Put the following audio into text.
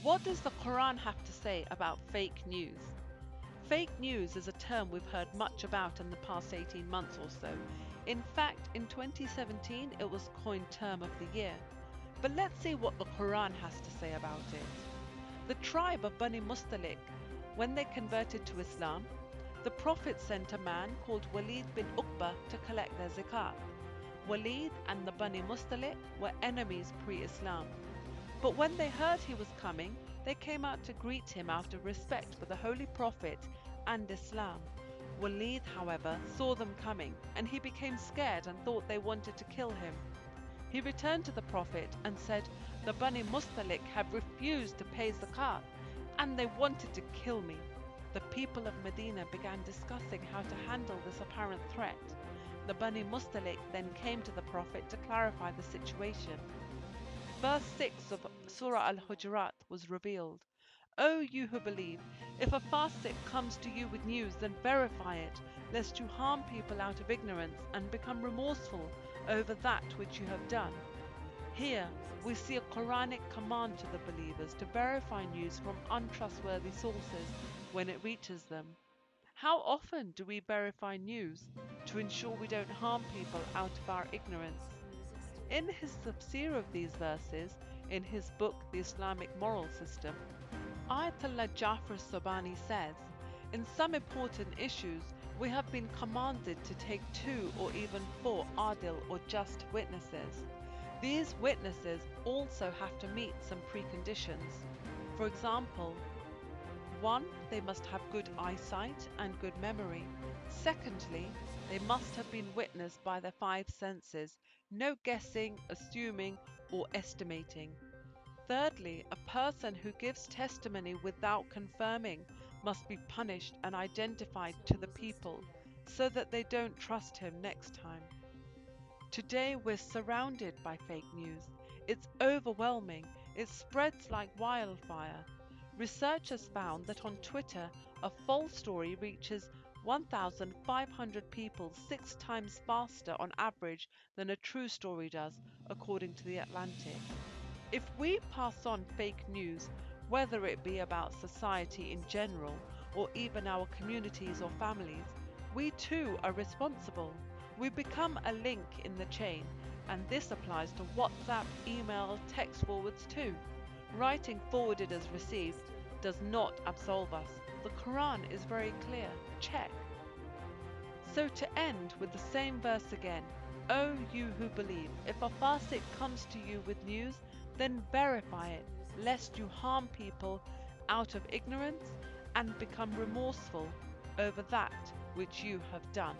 What does the Quran have to say about fake news? Fake news is a term we've heard much about in the past 18 months or so. In fact, in 2017 it was coined Term of the Year. But let's see what the Quran has to say about it. The tribe of Bani Mustalik, when they converted to Islam, the Prophet sent a man called Walid bin Uqba to collect their zakat. Walid and the Bani Mustalik were enemies pre-Islam. But when they heard he was coming, they came out to greet him out of respect for the Holy Prophet and Islam. Walid, however, saw them coming, and he became scared and thought they wanted to kill him. He returned to the Prophet and said, "The Bani Mustalik have refused to pay zakat, and they wanted to kill me." The people of Medina began discussing how to handle this apparent threat. The Bani Mustalik then came to the Prophet to clarify the situation. Verse 6 of Surah Al-Hujurat was revealed. O you who believe, if a fasiq comes to you with news, then verify it, lest you harm people out of ignorance and become remorseful over that which you have done. Here we see a Quranic command to the believers to verify news from untrustworthy sources when it reaches them. How often do we verify news to ensure we don't harm people out of our ignorance? In his tafsir of these verses, in his book The Islamic Moral System, Ayatollah Jafar Sobhani says, in some important issues we have been commanded to take 2 or even 4 adil or just witnesses. These witnesses also have to meet some preconditions. For example, 1. They must have good eyesight and good memory. Secondly, they must have been witnessed by their 5 senses, no guessing, assuming, or estimating. Thirdly, a person who gives testimony without confirming must be punished and identified to the people so that they don't trust him next time. Today we're surrounded by fake news. It's overwhelming. It spreads like wildfire. Researchers found that on Twitter, a false story reaches 1,500 people 6 times faster on average than a true story does, according to The Atlantic. If we pass on fake news, whether it be about society in general or even our communities or families, we too are responsible. We become a link in the chain, and this applies to WhatsApp, email, text forwards too. Writing forwarded as received does not absolve us. The Quran is very clear. Check. So to end with the same verse again, O you who believe, if a fasiq comes to you with news, then verify it, lest you harm people out of ignorance and become remorseful over that which you have done.